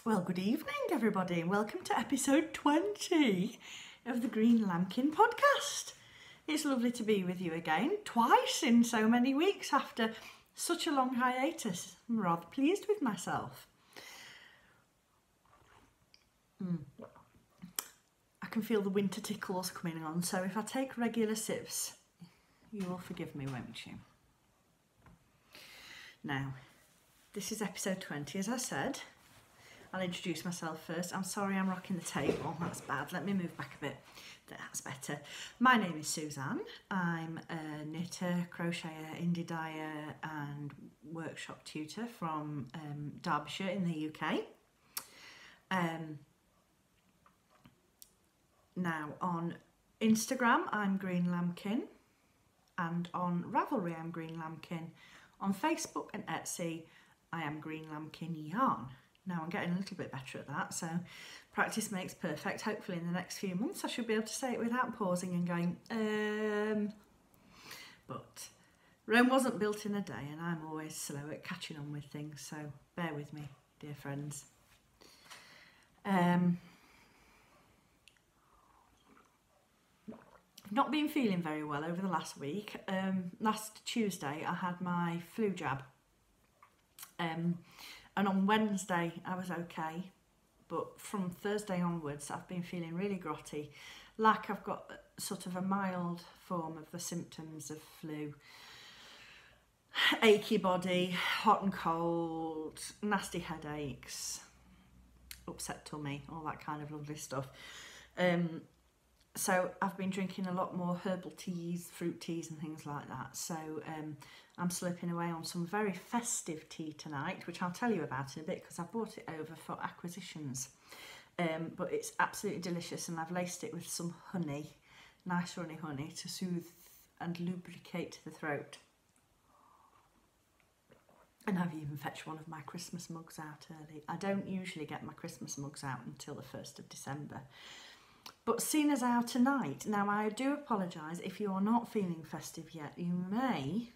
Well, good evening everybody and welcome to episode 20 of the Green Lambkin podcast. It's lovely to be with you again, twice in so many weeks after such a long hiatus. I'm rather pleased with myself. I can feel the winter tickles coming on, so if I take regular sips, you will forgive me, won't you? Now, this is episode 20, as I said. I'll introduce myself first. I'm sorry I'm rocking the table, that's bad. Let me move back a bit, that's better. My name is Suzanne. I'm a knitter, crocheter, indie dyer and workshop tutor from Derbyshire in the UK. Now on Instagram I'm Green Lambkin, and on Ravelry I'm Green Lambkin. On Facebook and Etsy I am Green Lambkin Yarn. Now I'm getting a little bit better at that, so practice makes perfect. Hopefully in the next few months I should be able to say it without pausing and going, But Rome wasn't built in a day and I'm always slow at catching on with things, so bear with me, dear friends. I've not been feeling very well over the last week. Last Tuesday I had my flu jab. And on Wednesday I was okay, but from Thursday onwards I've been feeling really grotty, like I've got sort of a mild form of the symptoms of flu. Achy body, hot and cold, nasty headaches, upset tummy, all that kind of lovely stuff. So I've been drinking a lot more herbal teas, fruit teas and things like that. So I'm slipping away on some very festive tea tonight, which I'll tell you about in a bit because I brought it over for acquisitions. But it's absolutely delicious and I've laced it with some honey, nice runny honey to soothe and lubricate the throat. And I've even fetched one of my Christmas mugs out early. I don't usually get my Christmas mugs out until the 1st of December. But seeing as how tonight, now I do apologise if you're not feeling festive yet, you may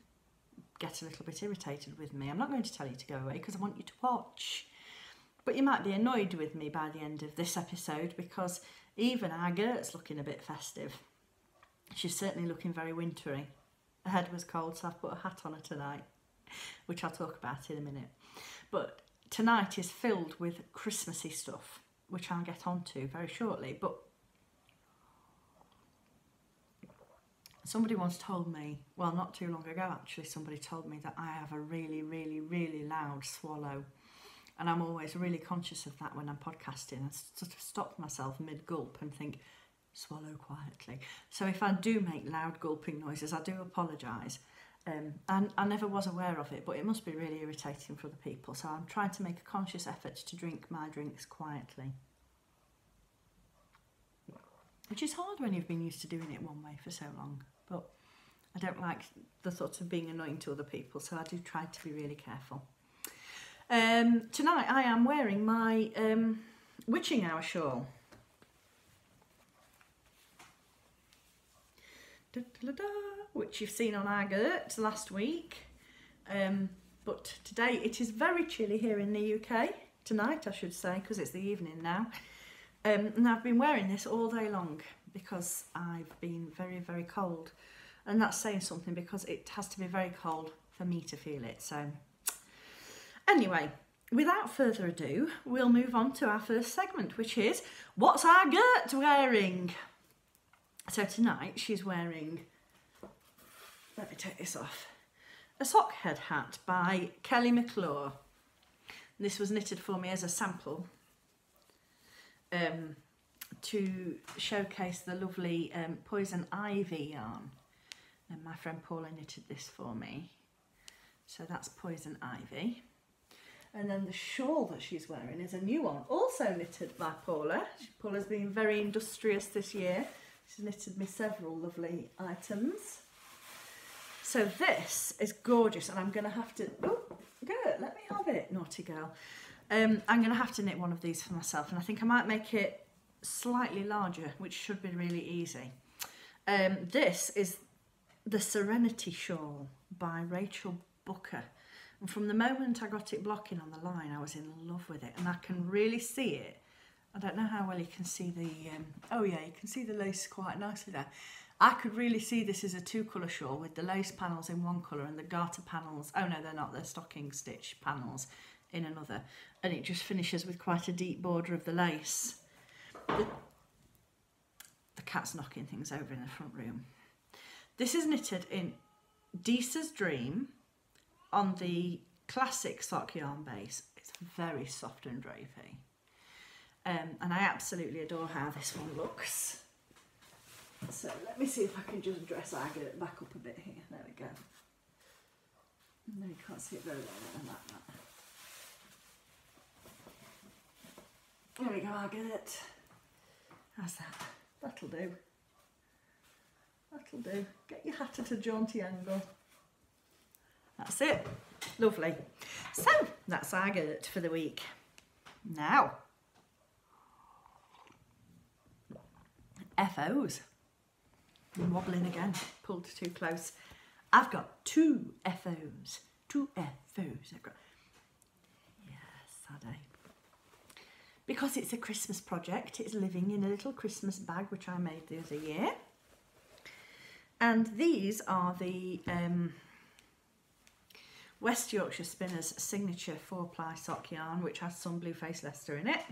get a little bit irritated with me. I'm not going to tell you to go away because I want you to watch. But you might be annoyed with me by the end of this episode because even our Gert's looking a bit festive. She's certainly looking very wintry. Her head was cold, so I've put a hat on her tonight, which I'll talk about in a minute. But tonight is filled with Christmassy stuff, which I'll get onto very shortly. But somebody once told me, well, not too long ago actually, somebody told me that I have a really, really, really loud swallow. And I'm always really conscious of that when I'm podcasting. I sort of stop myself mid-gulp and think, swallow quietly. So if I do make loud gulping noises, I do apologise. And I never was aware of it, but it must be really irritating for other people. So I'm trying to make a conscious effort to drink my drinks quietly. Which is hard when you've been used to doing it one way for so long. But I don't like the thought of being annoying to other people, so I do try to be really careful. Tonight I am wearing my witching hour shawl. Which you've seen on our Gert last week. But today it is very chilly here in the UK. Tonight I should say, because it's the evening now. And I've been wearing this all day long because I've been very, very cold. And that's saying something because it has to be very cold for me to feel it. So anyway, without further ado, we'll move on to our first segment, which is, what's our Gert wearing? So tonight she's wearing, let me take this off, a sock head hat by Kelly McClure. This was knitted for me as a sample. To showcase the lovely Poison Ivy yarn, and my friend Paula knitted this for me, so that's Poison Ivy. And then the shawl that she's wearing is a new one, also knitted by Paula. Paula's been very industrious this year. She's knitted me several lovely items. So this is gorgeous, and I'm going to have to, oh Gert, let me have it, naughty girl. I'm going to have to knit one of these for myself, and I think I might make it slightly larger, which should be really easy. This is the Serenity Shawl by Rachel Booker, And from the moment I got it blocking on the line, I was in love with it, and I can really see it. I don't know how well you can see the, oh yeah, you can see the lace quite nicely there. I could really see this as a 2-colour shawl with the lace panels in one colour and the garter panels, oh no, they're not, they're stocking stitch panels in another. And it just finishes with quite a deep border of the lace. The cat's knocking things over in the front room. This is knitted in Deesa's Dream on the classic sock yarn base. It's very soft and drapey. And I absolutely adore how this one looks. So let me see if I can just dress Agate back up a bit here. There we go. No, you can't see it very well like that. There we go, Agate. How's that? That'll do. That'll do. Get your hat at a jaunty angle. That's it. Lovely. So that's Agate for the week. Now, FOs. I'm wobbling again. Pulled too close. I've got 2 FOs. 2 FOs. I've got. Yes, Saturday. Because it's a Christmas project, it's living in a little Christmas bag which I made the other year. And these are the West Yorkshire Spinners signature 4-ply sock yarn, which has some Blue Face Leicester in it,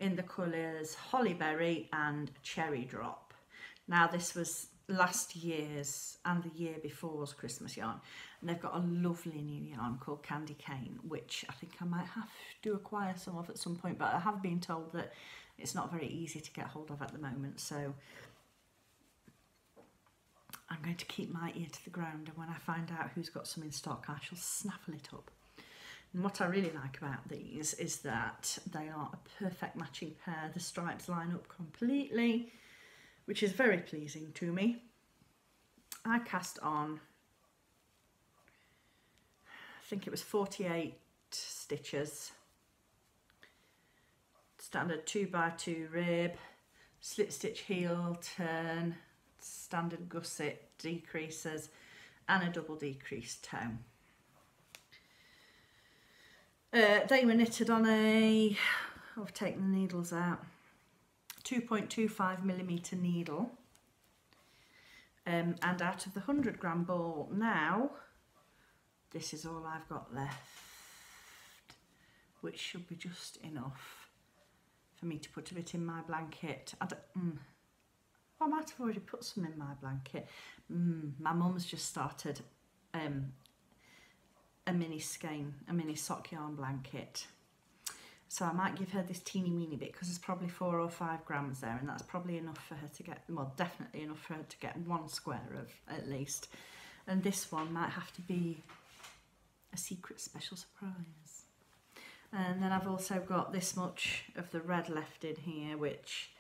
in the colours Holly Berry and Cherry Drop. Now this was last year's and the year before's Christmas yarn, and they've got a lovely new yarn called Candy Cane, which I think I might have to acquire some of at some point, but I have been told that it's not very easy to get hold of at the moment, so I'm going to keep my ear to the ground, and when I find out who's got some in stock, I shall snaffle it up. And what I really like about these is that they are a perfect matching pair. The stripes line up completely, which is very pleasing to me. I cast on, I think it was 48 stitches, standard 2x2 rib, slip stitch heel turn, standard gusset decreases, and a double decrease toe. They were knitted on a, I've taken the needles out, 2.25mm needle, and out of the 100g ball now, this is all I've got left, which should be just enough for me to put a bit in my blanket. I might have already put some in my blanket. My mum's just started a mini skein, a mini sock yarn blanket. So I might give her this teeny weeny bit because there's probably 4 or 5 grams there, and that's probably enough for her to get, well, definitely enough for her to get 1 square of at least. And this one might have to be a secret special surprise. And then I've also got this much of the red left in here, which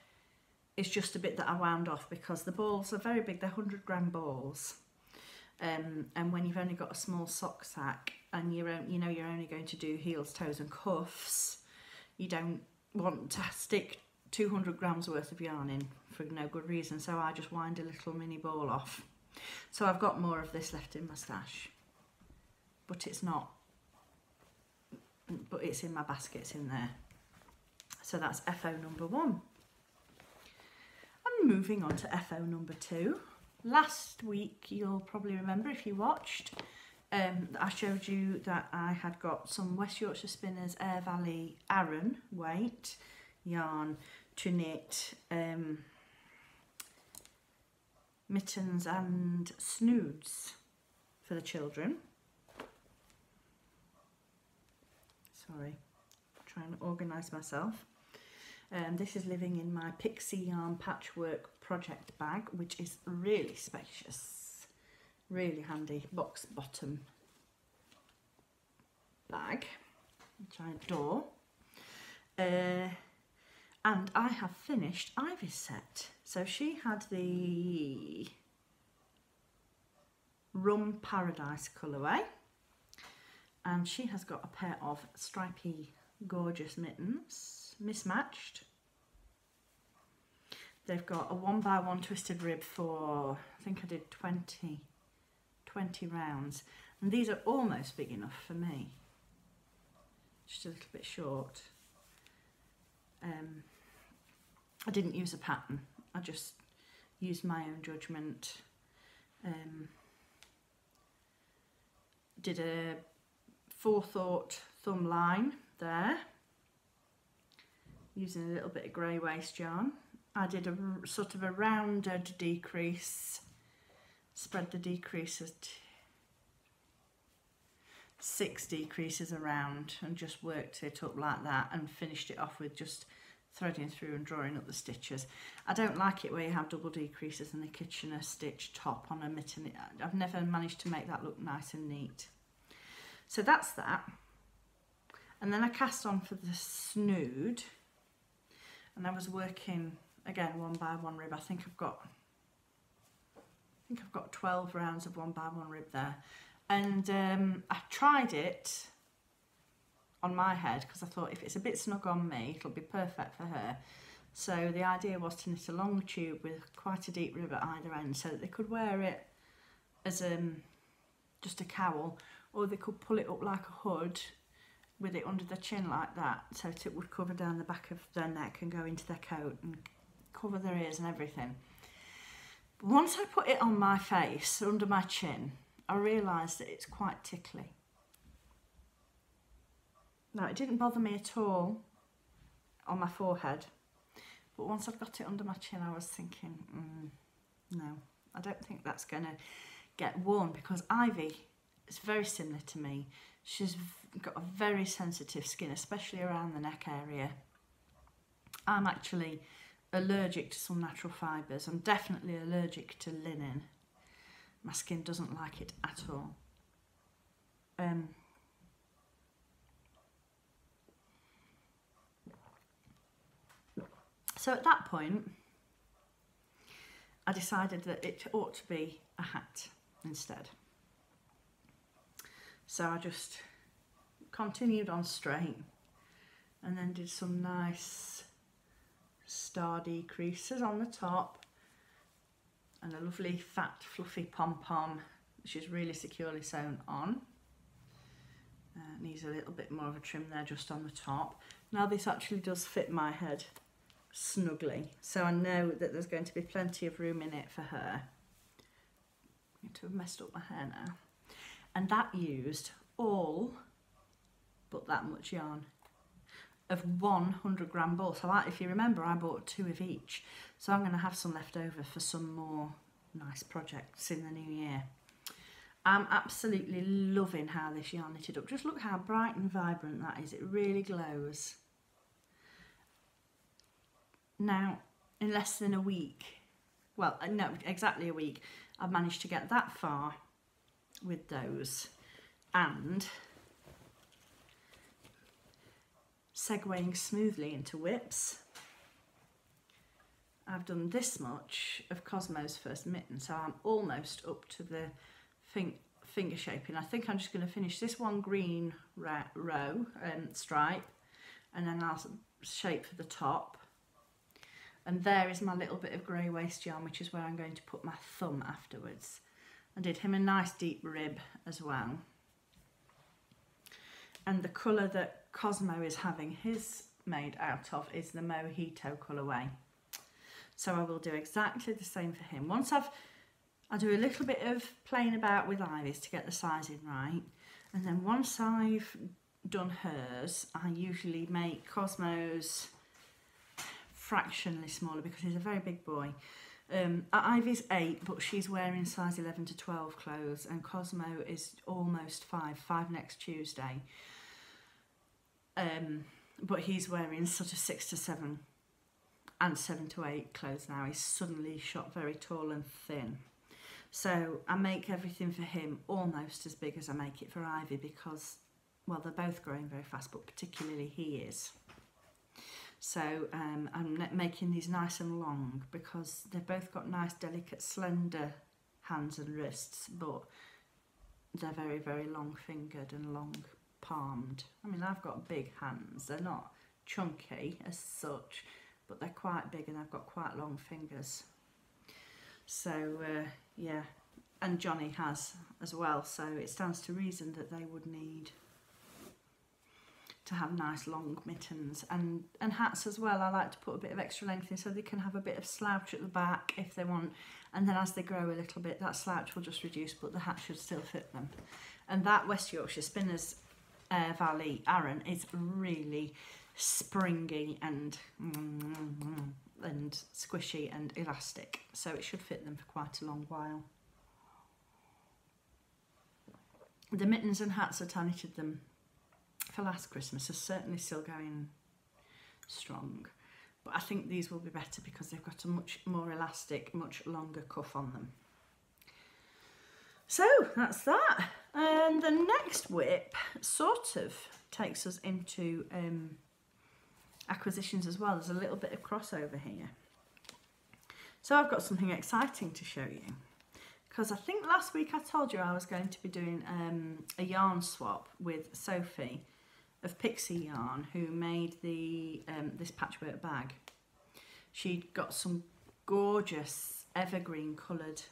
is just a bit that I wound off because the balls are very big. They're 100g balls. And when you've only got a small sock sack and you're only going to do heels, toes and cuffs, you don't want to stick 200g worth of yarn in for no good reason, so I just wind a little mini ball off. So I've got more of this left in my stash, but it's not, but it's in my baskets in there. So that's FO number 1. I'm moving on to FO number 2. Last week, you'll probably remember if you watched, I showed you that I had got some West Yorkshire Spinners Air Valley Aran weight yarn to knit mittens and snoods for the children. Sorry, trying to organise myself. This is living in my Pixie Yarn Patchwork project bag, which is really spacious, really handy box bottom bag, which I adore. And I have finished Ivy's set. So she had the Rum Paradise colourway, and she has got a pair of stripy gorgeous mittens, mismatched. They've got a 1x1 twisted rib for, I think I did 20 20 rounds, and these are almost big enough for me, just a little bit short. I didn't use a pattern, I just used my own judgment. Did a forethought thumb line there, using a little bit of grey waste yarn. I did a sort of a rounded decrease, spread the decreases, 6 decreases around, and just worked it up like that, and finished it off with just threading through and drawing up the stitches. I don't like it where you have double decreases and a Kitchener stitch top on a mitten. I've never managed to make that look nice and neat. So that's that. And then I cast on for the snood, and I was working again 1 by 1 rib. I think I've got 12 rounds of 1 by 1 rib there. And I tried it on my head because I thought if it's a bit snug on me, it'll be perfect for her. So the idea was to knit a long tube with quite a deep rib at either end, so that they could wear it as just a cowl, or they could pull it up like a hood with it under the chin like that, so that it would cover down the back of their neck and go into their coat and cover their ears and everything. But once I put it on my face, under my chin, I realised that it's quite tickly. Now, it didn't bother me at all on my forehead, but once I'd got it under my chin, I was thinking, no, I don't think that's going to get worn, because Ivy is very similar to me. She's got a very sensitive skin, especially around the neck area. I'm actually allergic to some natural fibres. I'm definitely allergic to linen. My skin doesn't like it at all. So at that point, I decided that it ought to be a hat instead. So I just continued on straight, and then did some nice star decreases on the top, and a lovely fat fluffy pom-pom, which is really securely sewn on. Needs a little bit more of a trim there just on the top. Now this actually does fit my head snugly, so I know that there's going to be plenty of room in it for her. I'm going to have messed up my hair now. And that used all but that much yarn of 100 gram ball. So if you remember, I bought 2 of each, so I'm going to have some left over for some more nice projects in the new year. I'm absolutely loving how this yarn knitted up. Just look how bright and vibrant that is. It really glows. Now, in less than a week, well, no, exactly a week, I've managed to get that far with those, and segueing smoothly into whips. I've done this much of Cosmo's first mitten, so I'm almost up to the finger shaping. I think I'm just going to finish this one green row stripe, and then I'll shape for the top. And there is my little bit of grey waste yarn, which is where I'm going to put my thumb afterwards. I did him a nice deep rib as well. And the colour that Cosmo is having his made out of is the Mojito colourway. So I will do exactly the same for him. Once I do a little bit of playing about with Ivy's to get the sizing right. And then once I've done hers, I usually make Cosmo's fractionally smaller because he's a very big boy. Ivy's 8, but she's wearing size 11 to 12 clothes, and Cosmo is almost 5 next Tuesday. But he's wearing sort of 6 to 7 and 7 to 8 clothes now. He's suddenly shot very tall and thin. So I make everything for him almost as big as I make it for Ivy because, well, they're both growing very fast, but particularly he is. So I'm making these nice and long because they've both got nice, delicate, slender hands and wrists, but they're very, very long-fingered and long-palmed. I mean, I've got big hands. They're not chunky as such, but they're quite big and I've got quite long fingers. So, yeah, and Johnny has as well, so it stands to reason that they would need to have nice long mittens, and hats as well. I like to put a bit of extra length in so they can have a bit of slouch at the back if they want, and then as they grow a little bit that slouch will just reduce, but the hat should still fit them. And that West Yorkshire Spinners Valley Aran is really springy and squishy and elastic, so it should fit them for quite a long while. The mittens and hats that I knitted them for last Christmas are certainly still going strong, but I think these will be better because they've got a much more elastic, much longer cuff on them. So that's that. And the next whip sort of takes us into acquisitions as well. There's a little bit of crossover here. So I've got something exciting to show you, because I think last week I told you I was going to be doing a yarn swap with Sophie of Pixie Yarn, who made the this patchwork bag. She'd got some gorgeous evergreen coloured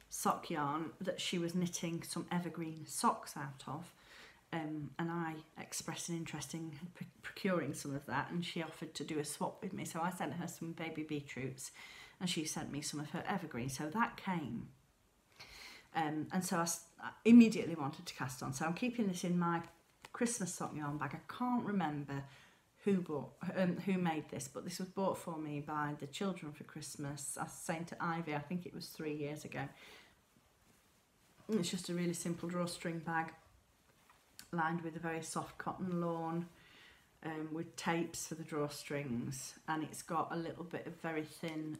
sock yarn that she was knitting some evergreen socks out of, and I expressed an interest in procuring some of that, and she offered to do a swap with me, so I sent her some baby beetroots and she sent me some of her evergreen, so that came. And so I immediately wanted to cast on, so I'm keeping this in my Christmas sock yarn bag. I can't remember who made this, but this was bought for me by the children for Christmas. I was saying to Ivy, I think it was 3 years ago. It's just a really simple drawstring bag lined with a very soft cotton lawn, with tapes for the drawstrings, and it's got a little bit of very thin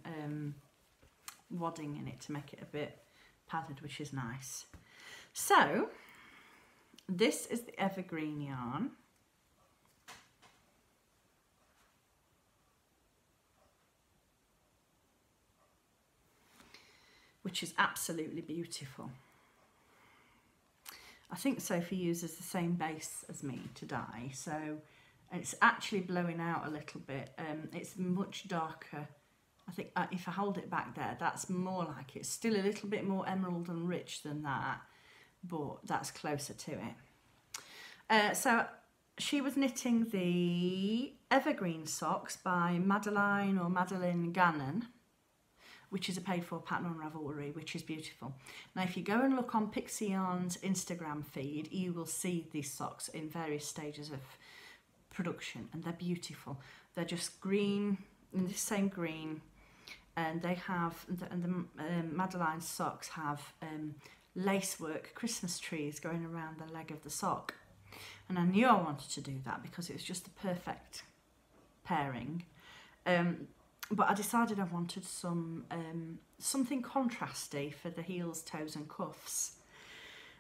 wadding in it to make it a bit padded, which is nice. So this is the evergreen yarn. Which is absolutely beautiful. I think Sophie uses the same base as me to dye, so it's actually blowing out a little bit. It's much darker. I think if I hold it back there, that's more like it's still a little bit more emerald and rich than that, but that's closer to it. So she was knitting the evergreen socks by Madeline Gannon, which is a paid for pattern on Ravelry, which is beautiful. Now, if you go and look on Pixie Yarn's Instagram feed, you will see these socks in various stages of production, and they're beautiful. They're just green, in the same green, and they have, the Madeline's socks have lacework Christmas trees going around the leg of the sock. And I knew I wanted to do that because it was just the perfect pairing. But I decided I wanted some something contrasty for the heels, toes and cuffs.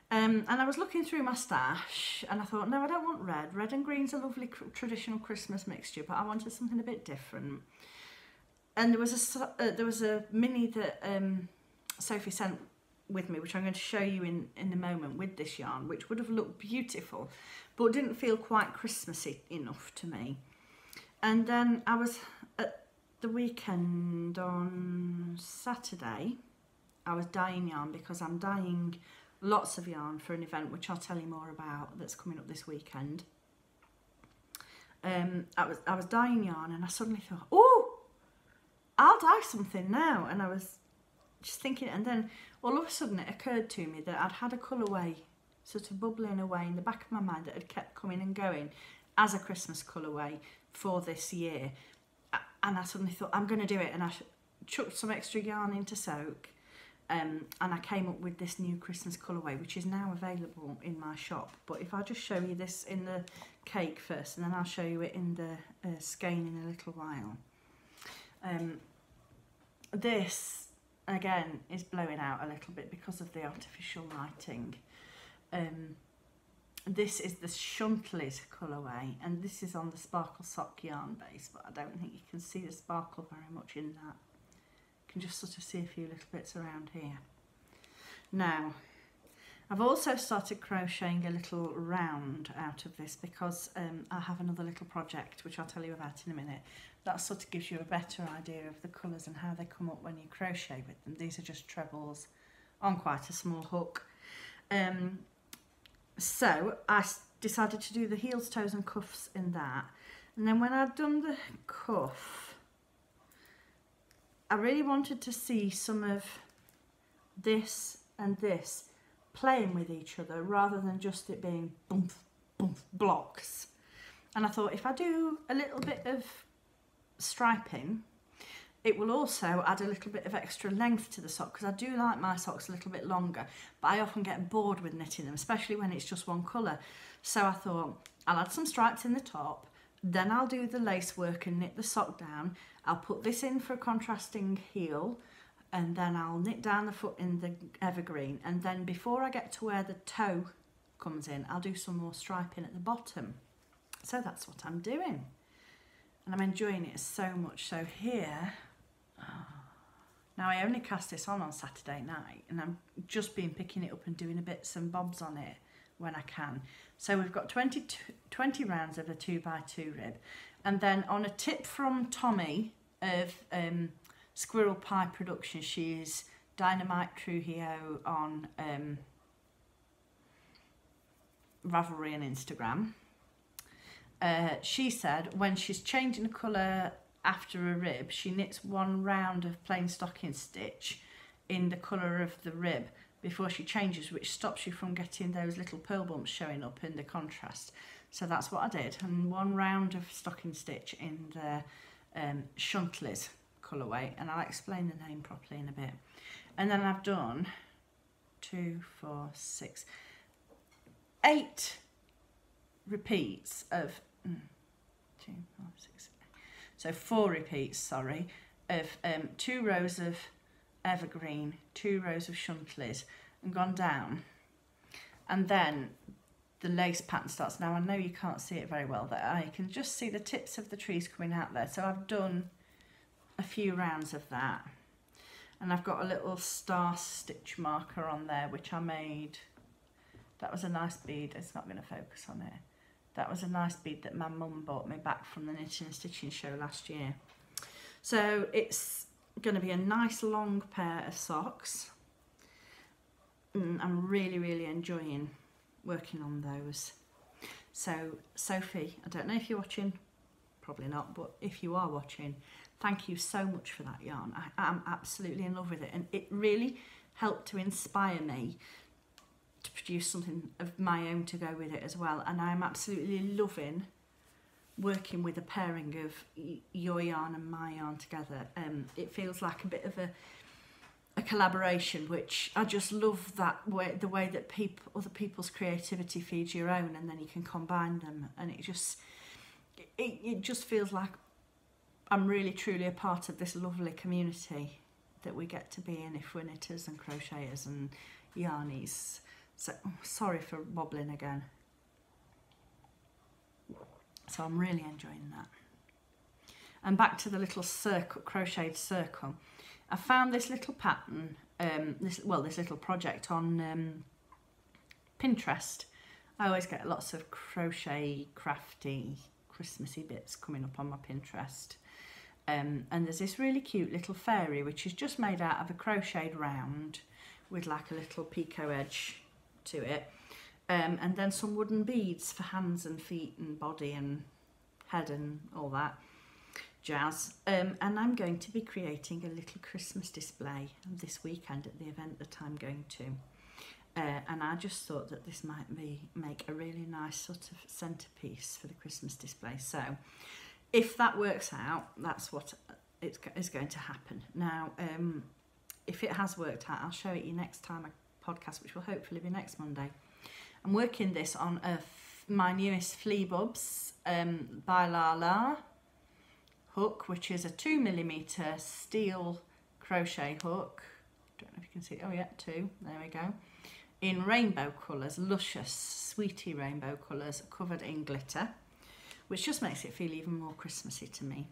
And I was looking through my stash and I thought, no, I don't want red. Red and green's a lovely traditional Christmas mixture, but I wanted something a bit different. And there was a mini that Sophie sent with me, which I'm going to show you in a moment, with this yarn, which would have looked beautiful, but didn't feel quite Christmassy enough to me. And then I was at the weekend on Saturday, I was dyeing yarn because I'm dyeing lots of yarn for an event which I'll tell you more about that's coming up this weekend. I was dyeing yarn and I suddenly thought, oh, I'll dye something now. And I was just thinking, and then all of a sudden it occurred to me that I'd had a colourway sort of bubbling away in the back of my mind that had kept coming and going as a Christmas colourway for this year. And I suddenly thought, I'm going to do it. And I chucked some extra yarn into soak. And I came up with this new Christmas colourway, which is now available in my shop. But if I just show you this in the cake first, and then I'll show you it in the skein in a little while. This, again, is blowing out a little bit because of the artificial lighting. This is the Shuntley's colourway, and this is on the Sparkle Sock yarn base, but I don't think you can see the sparkle very much in that. You can just sort of see a few little bits around here. Now, I've also started crocheting a little round out of this because I have another little project which I'll tell you about in a minute. That sort of gives you a better idea of the colours and how they come up when you crochet with them. These are just trebles on quite a small hook. So I decided to do the heels, toes and cuffs in that. And then when I'd done the cuff, I really wanted to see some of this and this playing with each other rather than just it being boom, boom, blocks. And I thought if I do a little bit of striping, it will also add a little bit of extra length to the sock, because I do like my socks a little bit longer, but I often get bored with knitting them, especially when it's just one colour. So I thought I'll add some stripes in the top, then I'll do the lace work and knit the sock down. I'll put this in for a contrasting heel, and then I'll knit down the foot in the evergreen, and then before I get to where the toe comes in, I'll do some more striping at the bottom. So that's what I'm doing, and I'm enjoying it so much. So here, now I only cast this on Saturday night, and I'm just been picking it up and doing a bits and bobs on it when I can. So we've got 20 rounds of a 2x2 rib, and then on a tip from Tommy of Squirrel Pie Production, she's Dynamite Trujillo on Ravelry and Instagram. She said when she's changing a colour after a rib, she knits one round of plain stocking stitch in the colour of the rib before she changes, which stops you from getting those little pearl bumps showing up in the contrast. So that's what I did, and one round of stocking stitch in the Chantilly's colourway, and I'll explain the name properly in a bit. And then I've done 2, 4, 6, 8 repeats of 2, 4, 6, so 4 repeats, sorry, of 2 rows of evergreen, 2 rows of Chantilly's, and gone down, and then the lace pattern starts. Now I know you can't see it very well there, I can just see the tips of the trees coming out there. So I've done a few rounds of that, and I've got a little star stitch marker on there which I made. That was a nice bead, it's not going to focus on it. That was a nice bead that my mum bought me back from the Knitting and Stitching show last year. So it's going to be a nice long pair of socks. I'm really enjoying working on those. So Sophie, I don't know if you're watching, probably not, but if you are watching, thank you so much for that yarn. I'm absolutely in love with it, and it really helped to inspire me to produce something of my own to go with it as well. And I'm absolutely loving working with a pairing of your yarn and my yarn together. It feels like a bit of a collaboration, which I just love, that way, the way that other people's creativity feeds your own, and then you can combine them, and it just feels like I'm really truly a part of this lovely community that we get to be in if we're knitters and crocheters and yarnies. So sorry for wobbling again. So I'm really enjoying that. And back to the little circle, crocheted circle. I found this little pattern, this little project on Pinterest. I always get lots of crochet, crafty, Christmassy bits coming up on my Pinterest. And there's this really cute little fairy which is just made out of a crocheted round with like a little picot edge to it, and then some wooden beads for hands and feet and body and head and all that jazz. And I'm going to be creating a little Christmas display this weekend at the event that I'm going to, and I just thought that this might make a really nice sort of centerpiece for the Christmas display. So if that works out, that's what is going to happen. Now if it has worked out, I'll show it you next time I podcast, which will hopefully be next Monday. I'm working this on my newest Flea Bubs by Lala hook, which is a 2mm steel crochet hook. Don't know if you can see it. Oh yeah, 2, there we go, in rainbow colours, luscious sweetie rainbow colours, covered in glitter, which just makes it feel even more Christmassy to me.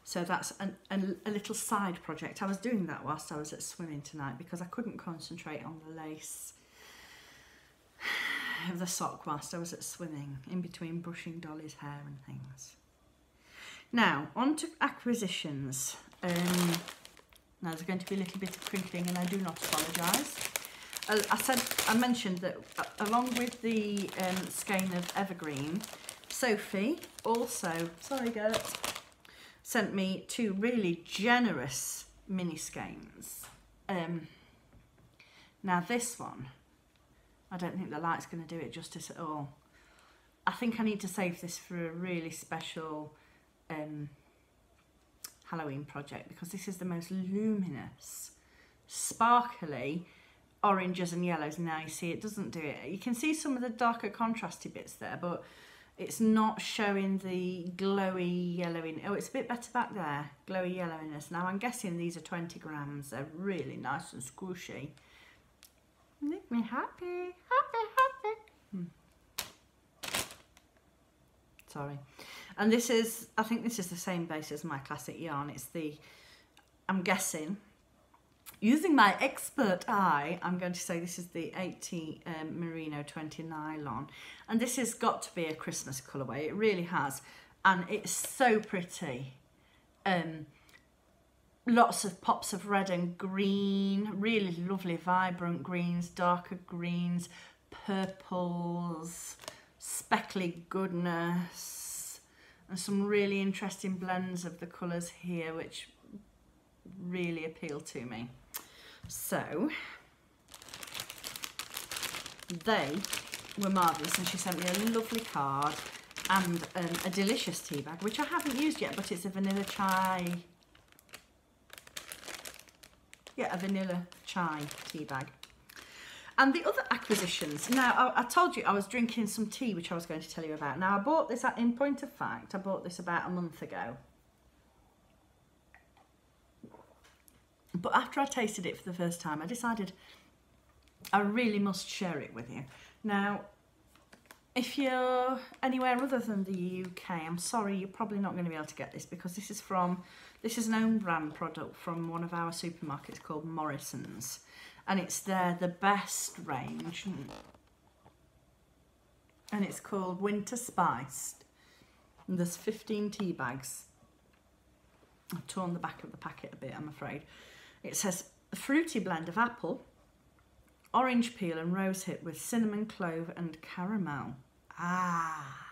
So that's a little side project. I was doing that whilst I was at swimming tonight because I couldn't concentrate on the lace of the sock whilst I was at swimming, in between brushing Dolly's hair and things. Now, on to acquisitions. Now there's going to be a little bit of crinkling and I do not apologise. I mentioned that along with the skein of evergreen, Sophie also, sorry Gert, sent me 2 really generous mini skeins. Now this one, I don't think the light's going to do it justice at all. I think I need to save this for a really special Halloween project, because this is the most luminous, sparkly oranges and yellows. Now you see it doesn't do it. You can see some of the darker contrasty bits there, but it's not showing the glowy yellowing. Oh, it's a bit better back there, glowy yellowiness. Now I'm guessing these are 20 grams. They're really nice and squishy. Make me happy, happy. Sorry. And this is, I think this is the same base as my classic yarn. It's the, I'm guessing, using my expert eye, I'm going to say this is the 80 Merino 20 nylon. And this has got to be a Christmas colourway. It really has. And it's so pretty. Lots of pops of red and green, really lovely vibrant greens, darker greens, purples, speckly goodness, and some really interesting blends of the colours here which really appeal to me. So they were marvellous, and she sent me a lovely card and a delicious tea bag, which I haven't used yet, but it's a vanilla chai. Yeah, a vanilla chai tea bag. And the other acquisitions, now I told you I was drinking some tea, which I was going to tell you about. Now I bought this, in point of fact, I bought this about a month ago. But after I tasted it for the first time, I decided I really must share it with you. Now, if you're anywhere other than the UK, I'm sorry, you're probably not going to be able to get this, because this is an own brand product from one of our supermarkets called Morrison's. And it's the best range. And it's called Winter Spiced. And there's 15 tea bags. I've torn the back of the packet a bit, I'm afraid. It says a fruity blend of apple, orange peel and rosehip with cinnamon, clove and caramel. Ah,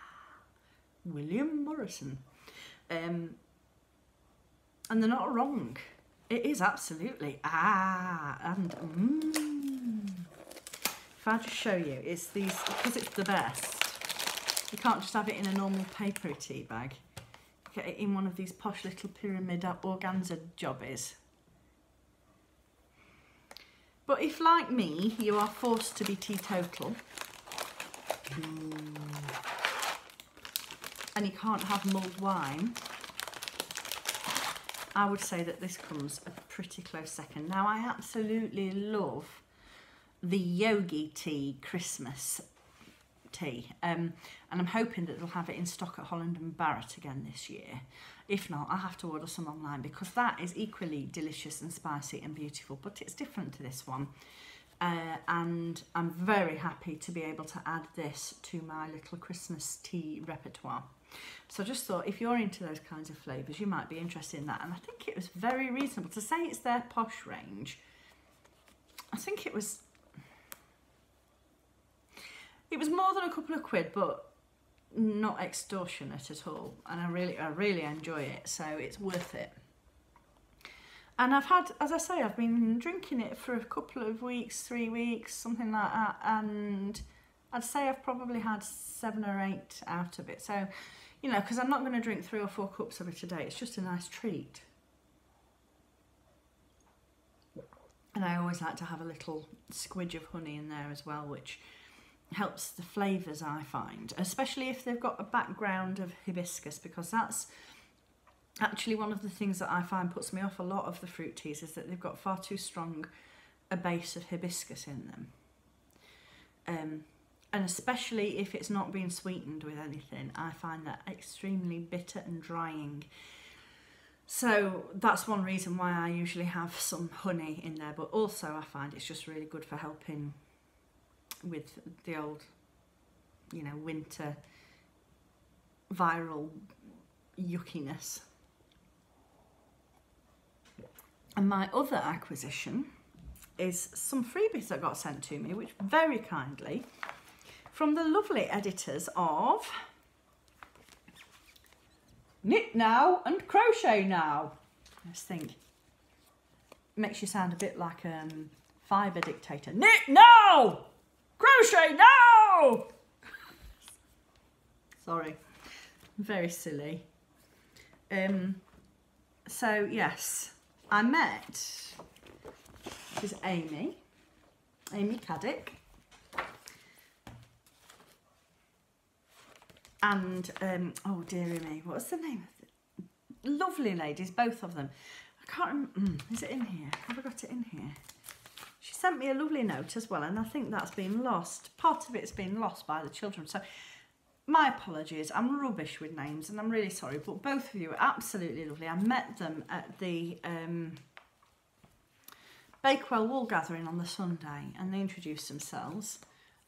William Morrison. And they're not wrong. It is absolutely, and if I just show you, it's these, because it's the best, you can't just have it in a normal paper tea bag. Get it in one of these posh little pyramid organza jobbies. But if, like me, you are forced to be teetotal, and you can't have mulled wine, I would say that this comes a pretty close second. Now, I absolutely love the Yogi Tea Christmas tea, and I'm hoping that they'll have it in stock at Holland and Barrett again this year. If not, I'll have to order some online, because that is equally delicious and spicy and beautiful, but it's different to this one. And I'm very happy to be able to add this to my little Christmas tea repertoire. So I just thought, if you're into those kinds of flavours, you might be interested in that. And I think it was very reasonable. To say it's their posh range, I think it was more than a couple of quid, but not extortionate at all. And I really enjoy it, so it's worth it. And I've had, as I say, I've been drinking it for a couple of weeks, 3 weeks, something like that, and I'd say I've probably had 7 or 8 out of it. So, you know, because I'm not going to drink 3 or 4 cups of it a day. It's just a nice treat. And I always like to have a little squidge of honey in there as well, which helps the flavours, I find, especially if they've got a background of hibiscus, because that's actually one of the things that I find puts me off a lot of the fruit teas, is that they've got far too strong a base of hibiscus in them. And especially if it's not been sweetened with anything, I find that extremely bitter and drying. So that's one reason why I usually have some honey in there, but also I find it's just really good for helping with the old, you know, winter viral yuckiness. And my other acquisition is some freebies that got sent to me, which very kindly from the lovely editors of Knit Now and Crochet Now. Let's think. Makes you sound a bit like a Fiverr dictator. Knit now! Crochet now! Sorry. Very silly. So, yes. I met, this is Amy Caddick, and oh dearie me, what's the name of it? Lovely ladies, both of them. I can't remember, is it in here? Have I got it in here? She sent me a lovely note as well, and I think that's been lost. Part of it's been lost by the children, so my apologies. I'm rubbish with names and I'm really sorry, but both of you are absolutely lovely. I met them at the Bakewell Wool Gathering on the Sunday, and they introduced themselves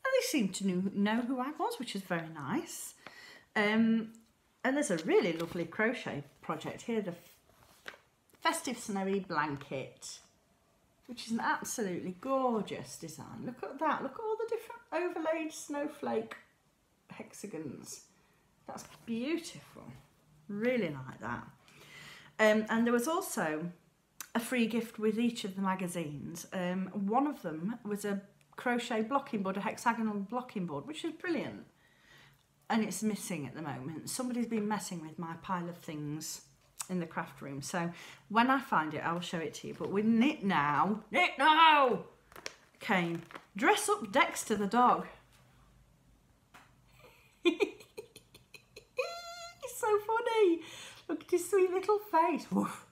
and they seemed to know who I was, which is very nice. And there's a really lovely crochet project here, the Festive Snowy Blanket, which is an absolutely gorgeous design. Look at that, look at all the different overlaid snowflake hexagons. That's beautiful, really like that. And there was also a free gift with each of the magazines. One of them was a crochet blocking board, a hexagonal blocking board, which is brilliant, and it's missing at the moment. Somebody's been messing with my pile of things in the craft room, so when I find it I will show it to you. But with Knit Now came Dress Up Dexter the dog. He's so funny. Look at his sweet little face. Woof.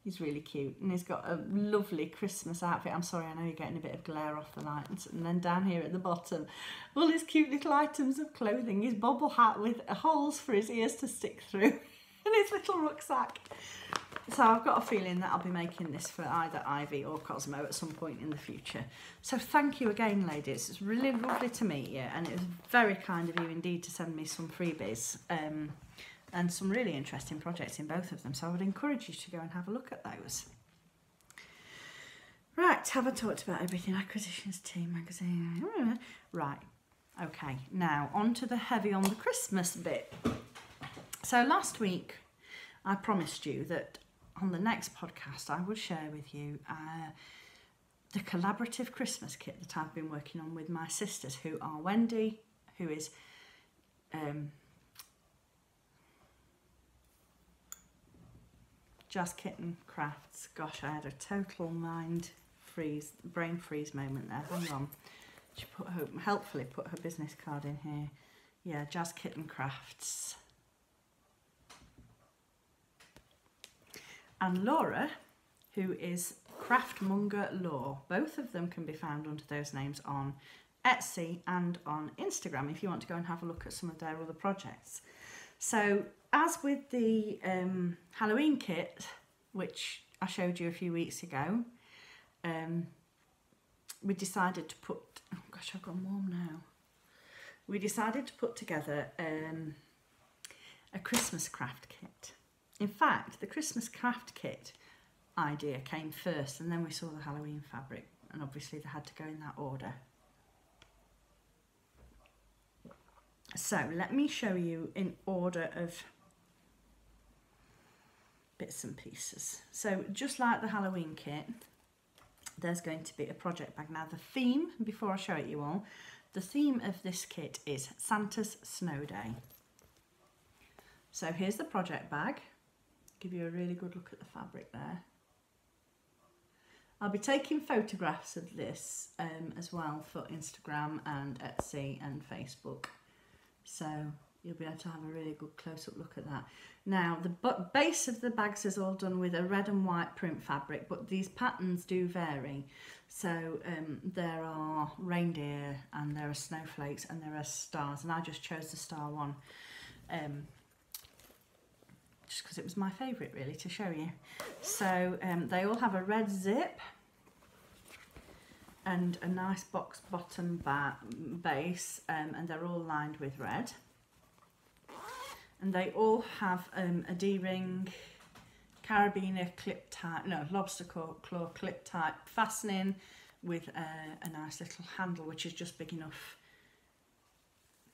He's really cute, and he's got a lovely Christmas outfit. I'm sorry, I know you're getting a bit of glare off the lights. And then down here at the bottom, all his cute little items of clothing, his bobble hat with holes for his ears to stick through, and his little rucksack. So I've got a feeling that I'll be making this for either Ivy or Cosmo at some point in the future. So thank you again, ladies. It's really lovely to meet you, and it was very kind of you indeed to send me some freebies and some really interesting projects in both of them. So I would encourage you to go and have a look at those. Right, haven't talked about everything. Acquisitions team magazine. Right, okay. Now on to the heavy on the Christmas bit. So last week I promised you that on the next podcast I would share with you the collaborative Christmas kit that I've been working on with my sisters, who are Wendy, who is Jazz Kitten Crafts. Gosh, I had a total brain freeze moment there. Hang on. She helpfully put her business card in here. Yeah, Jazz Kitten Crafts. And Laura, who is Craftmonger Law. Both of them can be found under those names on Etsy and on Instagram if you want to go and have a look at some of their other projects. So, as with the Halloween kit, which I showed you a few weeks ago, we decided to put, oh gosh, I've gone warm now. We decided to put together a Christmas craft kit. In fact, the Christmas craft kit idea came first, and then we saw the Halloween fabric, and obviously they had to go in that order. So let me show you in order of bits and pieces. So just like the Halloween kit, there's going to be a project bag. Now the theme, before I show it you all, the theme of this kit is Santa's Snow Day. So here's the project bag. Give you a really good look at the fabric there. I'll be taking photographs of this as well for Instagram and Etsy and Facebook. So you'll be able to have a really good close-up look at that. Now, the base of the bags is all done with a red and white print fabric, but these patterns do vary. So there are reindeer, and there are snowflakes, and there are stars, and I just chose the star one. just because it was my favourite really to show you. So they all have a red zip and a nice box bottom base, and they're all lined with red. And they all have a D-ring, carabiner clip type, no, lobster claw clip type fastening with a nice little handle which is just big enough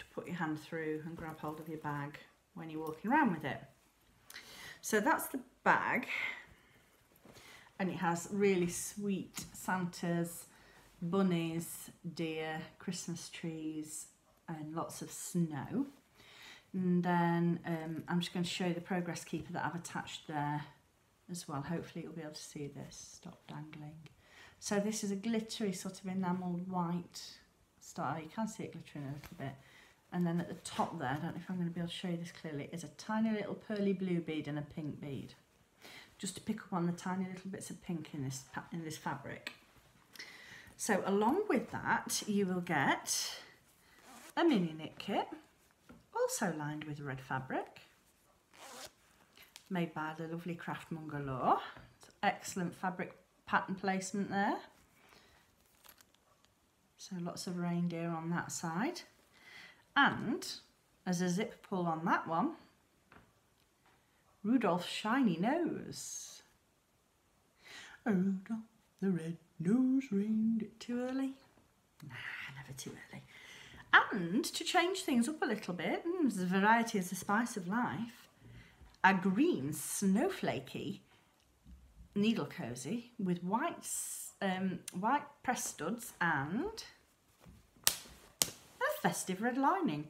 to put your hand through and grab hold of your bag when you're walking around with it. So that's the bag, and it has really sweet Santas, bunnies, deer, Christmas trees and lots of snow. And then I'm just going to show you the progress keeper that I've attached there as well. Hopefully you'll be able to see this. Stop dangling. So this is a glittery sort of enamelled white star. You can see it glittering a little bit. And then at the top there, I don't know if I'm going to be able to show you this clearly, is a tiny little pearly blue bead and a pink bead. Just to pick up on the tiny little bits of pink in this fabric. So along with that, you will get a mini knit kit, also lined with red fabric, made by the lovely Craft Mungalow. Excellent fabric pattern placement there. So lots of reindeer on that side. And as a zip pull on that one, Rudolph's shiny nose. Rudolph the red-nosed reindeer. Too early? Nah, never too early. And to change things up a little bit, there's a variety is the spice of life, a green snowflakey needle cozy with white press studs and a festive red lining.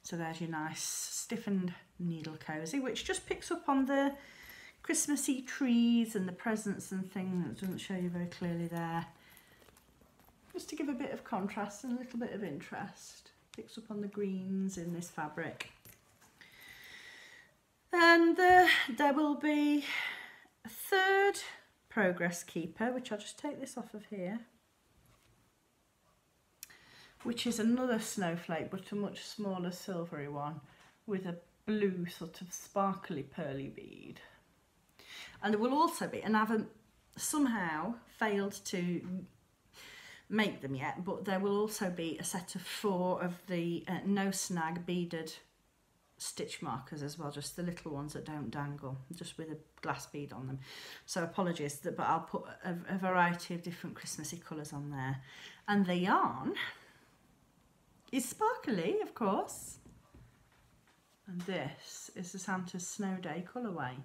So there's your nice stiffened needle cozy, which just picks up on the Christmassy trees and the presents and things. That doesn't show you very clearly there. Just to give a bit of contrast and a little bit of interest. Picks up on the greens in this fabric. And there will be a third progress keeper, which I'll just take this off of here, which is another snowflake but a much smaller silvery one with a blue sort of sparkly pearly bead. And there will also be, and I haven't somehow failed to make them yet, but there will also be a set of 4 of the no snag beaded stitch markers as well, just the little ones that don't dangle, just with a glass bead on them. So apologies, but I'll put a variety of different Christmassy colours on there. And the yarn is sparkly, of course. And this is the Santa's Snow Day colourway.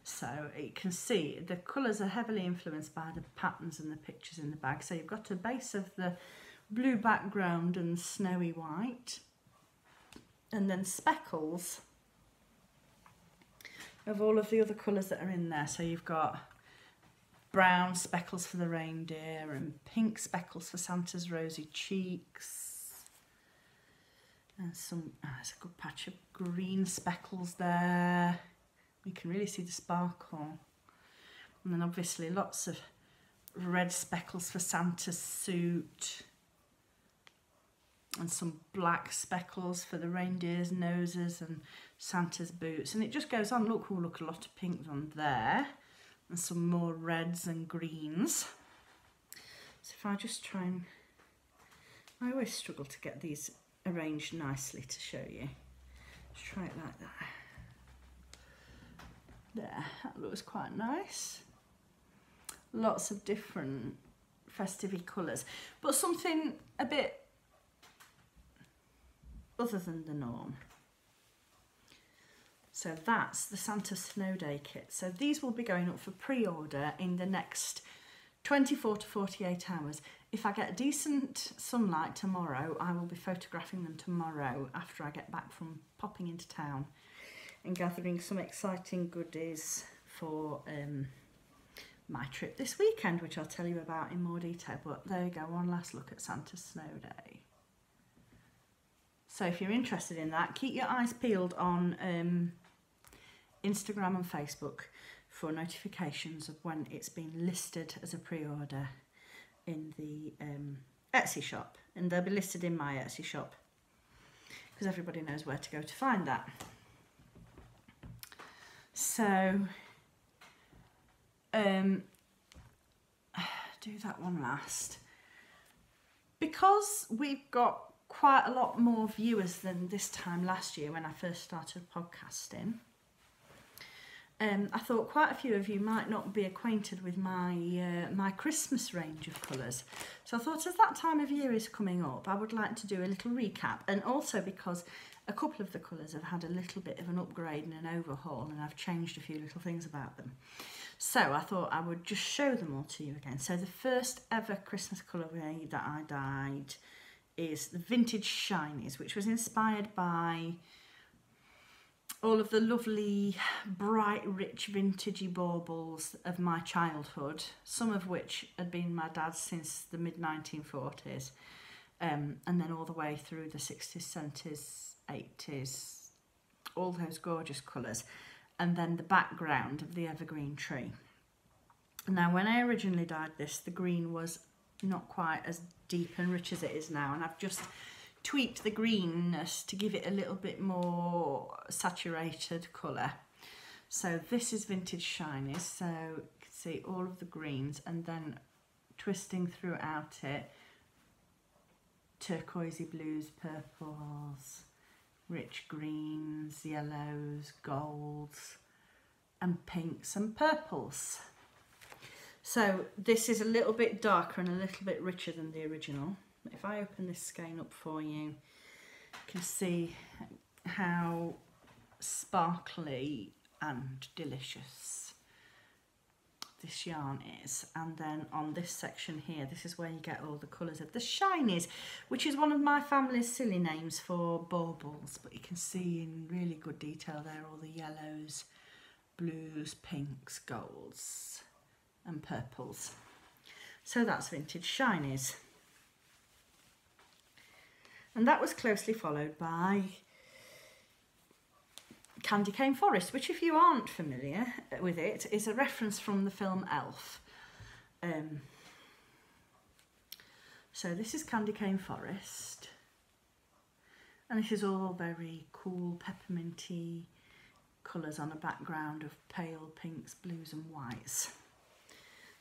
So you can see the colours are heavily influenced by the patterns and the pictures in the bag. So you've got a base of the blue background and snowy white, and then speckles of all of the other colours that are in there. So you've got brown speckles for the reindeer and pink speckles for Santa's rosy cheeks. And there's a good patch of green speckles there. You can really see the sparkle. And then obviously lots of red speckles for Santa's suit. And some black speckles for the reindeer's noses and Santa's boots. And it just goes on. Look, oh, look, a lot of pinks on there. And some more reds and greens. So if I just try and... I always struggle to get these arranged nicely to show you. Just try it like that. There, that looks quite nice. Lots of different festive colours. But something a bit other than the norm. So that's the Santa Snow Day kit. So these will be going up for pre-order in the next 24 to 48 hours. If I get decent sunlight tomorrow, I will be photographing them tomorrow after I get back from popping into town and gathering some exciting goodies for my trip this weekend, which I'll tell you about in more detail. But there you go, one last look at Santa's Snow Day. So if you're interested in that, keep your eyes peeled on Instagram and Facebook for notifications of when it's been listed as a pre-order in the Etsy shop, and they'll be listed in my Etsy shop because everybody knows where to go to find that. So do that one last. Because we've got quite a lot more viewers than this time last year when I first started podcasting, I thought quite a few of you might not be acquainted with my my Christmas range of colours. So I thought as that time of year is coming up, I would like to do a little recap, and also because a couple of the colours have had a little bit of an upgrade and an overhaul, and I've changed a few little things about them. So I thought I would just show them all to you again. So the first ever Christmas colourway that I dyed is the Vintage Shinies, which was inspired by all of the lovely, bright, rich, vintagey baubles of my childhood, some of which had been my dad's since the mid-1940s, and then all the way through the 60s, 70s, 80s, all those gorgeous colours, and then the background of the evergreen tree. Now, when I originally dyed this, the green was not quite as deep and rich as it is now, and I've just tweaked the greenness to give it a little bit more saturated colour. So this is Vintage Shinies, so you can see all of the greens, and then twisting throughout it, turquoisey blues, purples, rich greens, yellows, golds, and pinks and purples. So this is a little bit darker and a little bit richer than the original. If I open this skein up for you, you can see how sparkly and delicious this yarn is. And then on this section here, this is where you get all the colours of the Shinies, which is one of my family's silly names for baubles, but you can see in really good detail there all the yellows, blues, pinks, golds and purples. So that's Vintage Shinies. And that was closely followed by Candy Cane Forest, which, if you aren't familiar with it, is a reference from the film Elf. So this is Candy Cane Forest, and this is all very cool pepperminty colours on a background of pale pinks, blues and whites.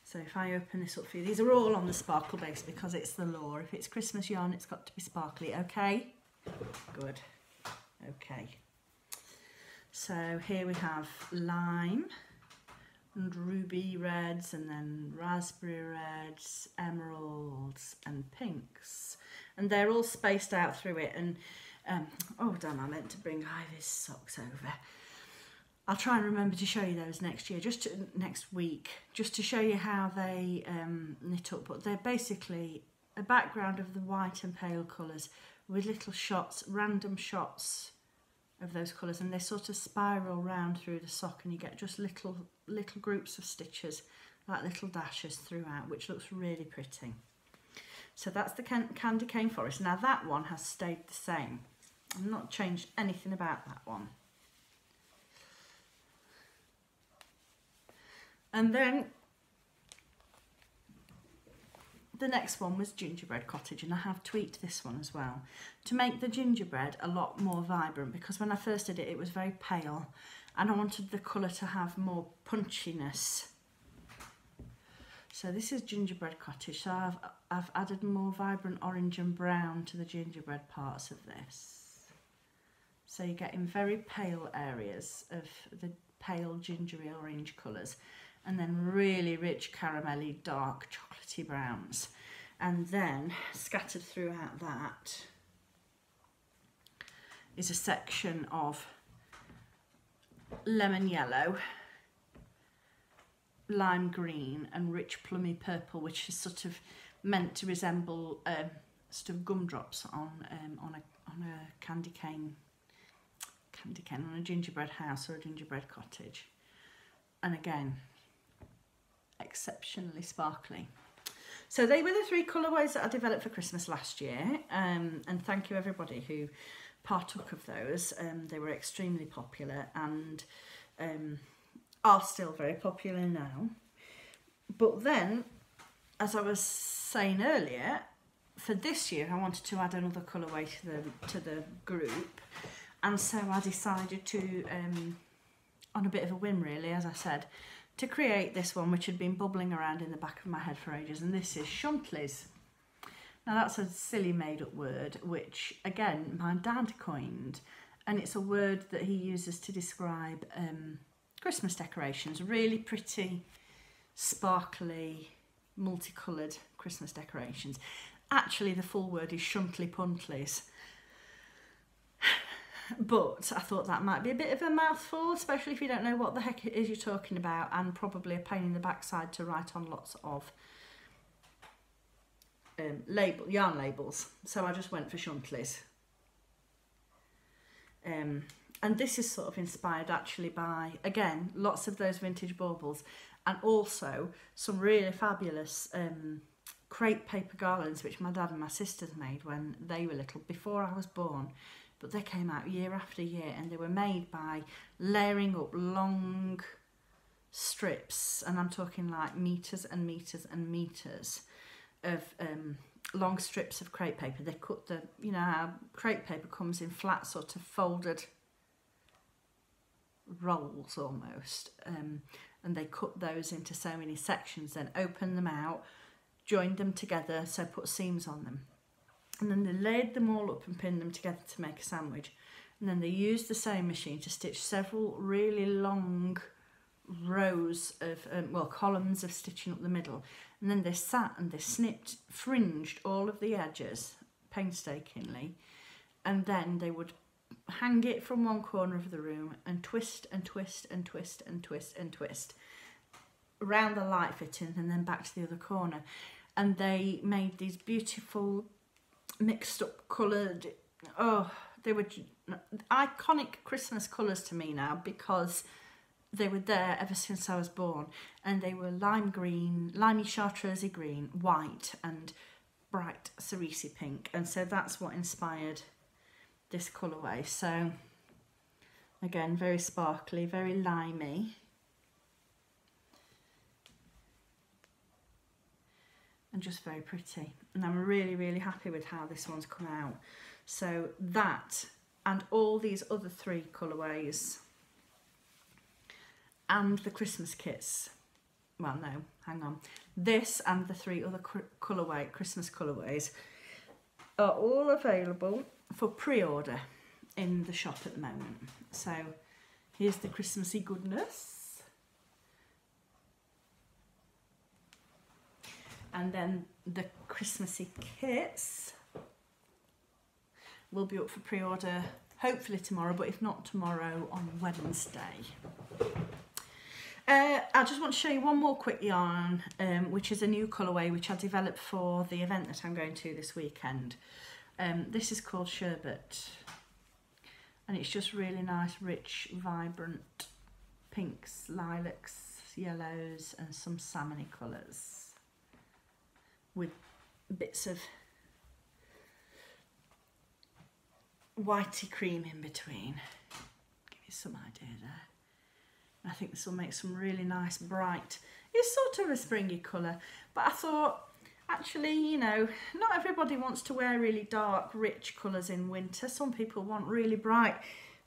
So if I open this up for you, these are all on the sparkle base because it's the law. If it's Christmas yarn, it's got to be sparkly, okay? Good, okay. So here we have lime and ruby reds, and then raspberry reds, emeralds and pinks. And they're all spaced out through it. And, oh damn, I meant to bring Ivy's socks over. I'll try and remember to show you those next year, next week, just to show you how they knit up. But they're basically a background of the white and pale colours with little shots, random shots of those colours, and they sort of spiral round through the sock, and you get just little groups of stitches, like little dashes throughout, which looks really pretty. So that's the Candy Cane Forest. Now that one has stayed the same. I've not changed anything about that one. And then the next one was Gingerbread Cottage, and I have tweaked this one as well to make the gingerbread a lot more vibrant, because when I first did it, it was very pale and I wanted the colour to have more punchiness. So this is Gingerbread Cottage. So I've added more vibrant orange and brown to the gingerbread parts of this. So you're getting very pale areas of the pale gingery orange colours, and then really rich caramelly dark chocolatey browns. And then scattered throughout that is a section of lemon yellow, lime green and rich plummy purple, which is sort of meant to resemble sort of gumdrops on a candy cane, on a gingerbread house or a gingerbread cottage. And again, exceptionally sparkly. So they were the three colourways that I developed for Christmas last year, and thank you everybody who partook of those. They were extremely popular and are still very popular now. But then, as I was saying earlier, for this year I wanted to add another colourway to the group, and so I decided to, on a bit of a whim really, as I said, to create this one which had been bubbling around in the back of my head for ages, and this is Shuntleys. Now that's a silly made up word which again my dad coined, and it's a word that he uses to describe Christmas decorations, really pretty, sparkly, multicoloured Christmas decorations. Actually the full word is Shuntly Puntleys, but I thought that might be a bit of a mouthful, especially if you don't know what the heck it is you're talking about, and probably a pain in the backside to write on lots of yarn labels. So I just went for Shuntleys. And this is sort of inspired actually by, again, lots of those vintage baubles, and also some really fabulous crepe paper garlands which my dad and my sisters made when they were little, before I was born. But they came out year after year, and they were made by layering up long strips, and I'm talking like metres and metres and metres of long strips of crepe paper. They cut the, you know how crepe paper comes in flat sort of folded rolls almost, and they cut those into so many sections, then opened them out, joined them together, so put seams on them, and then they laid them all up and pinned them together to make a sandwich, and then they used the sewing machine to stitch several really long rows of columns of stitching up the middle, and then they sat and they snipped, fringed all of the edges painstakingly, and then they would hang it from one corner of the room and twist and twist and twist and twist and twist around the light fitting, and then back to the other corner, and they made these beautiful mixed up coloured, they were iconic Christmas colours to me now, because they were there ever since I was born, and they were lime green, limey chartreusey green, white and bright cerise pink, and so that's what inspired this colourway. So again, very sparkly, very limey, and just very pretty, and I'm really happy with how this one's come out. So that and all these other three colourways and the Christmas kits, well no, hang on, this and the three other Christmas colourways are all available for pre-order in the shop at the moment. So here's the Christmassy goodness, and then the Christmassy kits will be up for pre-order hopefully tomorrow, but if not tomorrow, on Wednesday. I just want to show you one more quick yarn, which is a new colourway which I developed for the event that I'm going to this weekend. This is called Sherbet, and it's just really nice, rich, vibrant pinks, lilacs, yellows and some salmony colours with bits of whitey cream in between. Give you some idea there. I think this will make some really nice bright, it's sort of a springy colour, but I thought actually, you know, not everybody wants to wear really dark rich colours in winter. Some people want really bright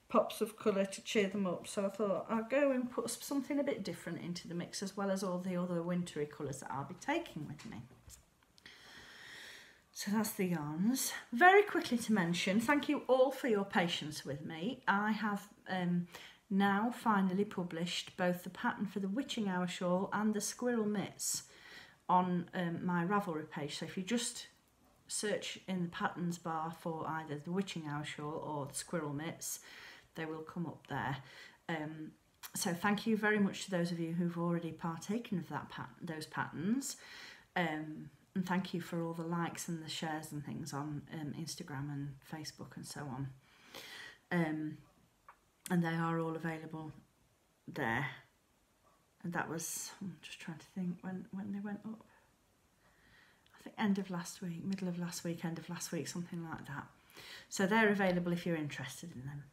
pops of colour to cheer them up, so I thought I'll go and put something a bit different into the mix, as well as all the other wintry colours that I'll be taking with me. So that's the yarns. Very quickly to mention, thank you all for your patience with me. I have now finally published both the pattern for the Witching Hour shawl and the squirrel mitts on my Ravelry page. So if you just search in the patterns bar for either the Witching Hour shawl or the squirrel mitts, they will come up there. So thank you very much to those of you who've already partaken of that those patterns. And thank you for all the likes and the shares and things on Instagram and Facebook and so on. And they are all available there. And that was, I'm just trying to think when they went up. I think end of last week, middle of last week, end of last week, something like that. So they're available if you're interested in them.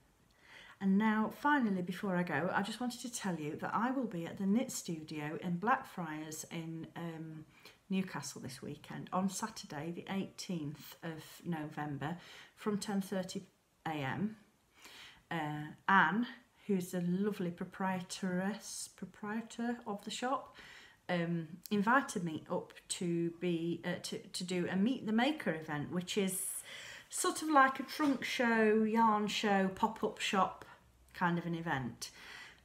And now, finally, before I go, I just wanted to tell you that I will be at the Knit Studio in Blackfriars in Newcastle this weekend on Saturday the 18th of November from 10:30 a.m. Anne, who's the lovely proprietor of the shop, invited me up to be to do a Meet the Maker event, which is sort of like a trunk show, yarn show, pop-up shop kind of an event.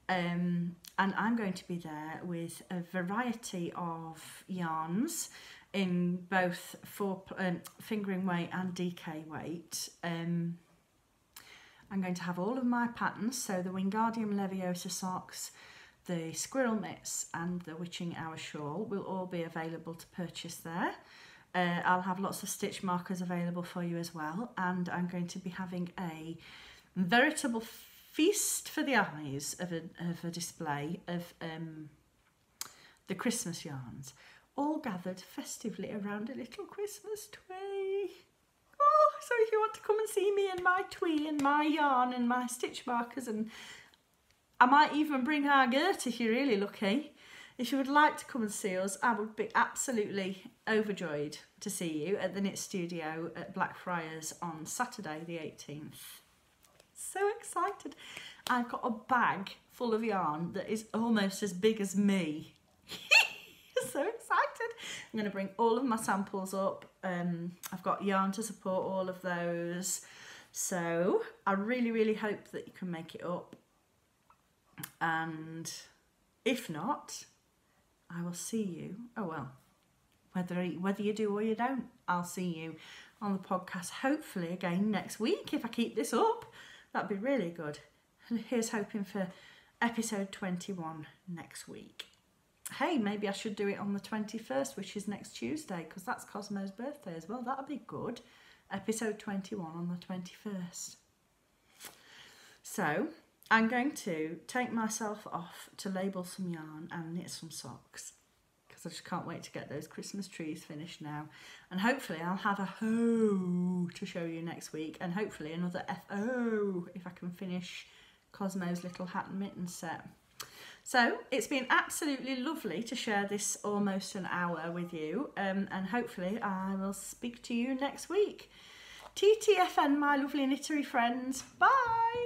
And I'm going to be there with a variety of yarns in both fingering weight and DK weight. I'm going to have all of my patterns, so the Wingardium Leviosa socks, the Squirrel Mitts and the Witching Hour shawl will all be available to purchase there. I'll have lots of stitch markers available for you as well, and I'm going to be having a veritable feast for the eyes of a display of the Christmas yarns, all gathered festively around a little Christmas tree. Oh, so if you want to come and see me and my twee and my yarn and my stitch markers, and I might even bring our Gert if you're really lucky. If you would like to come and see us, I would be absolutely overjoyed to see you at the Knit Studio at Blackfriars on Saturday the 18th. So excited. I've got a bag full of yarn that is almost as big as me. So excited. I'm going to bring all of my samples up. I've got yarn to support all of those. So I really, really hope that you can make it up. And if not, I will see you. Oh well, whether you do or you don't, I'll see you on the podcast hopefully again next week if I keep this up. That'd be really good. And here's hoping for episode 21 next week. Hey, maybe I should do it on the 21st, which is next Tuesday, because that's Cosmo's birthday as well. That'd be good. Episode 21 on the 21st. So I'm going to take myself off to label some yarn and knit some socks, because I just can't wait to get those Christmas trees finished now. And hopefully I'll have a ho to show you next week, and hopefully another FO if I can finish Cosmo's little hat and mitten set. So it's been absolutely lovely to share this almost an hour with you, and hopefully I will speak to you next week. TTFN, my lovely knittery friends. Bye!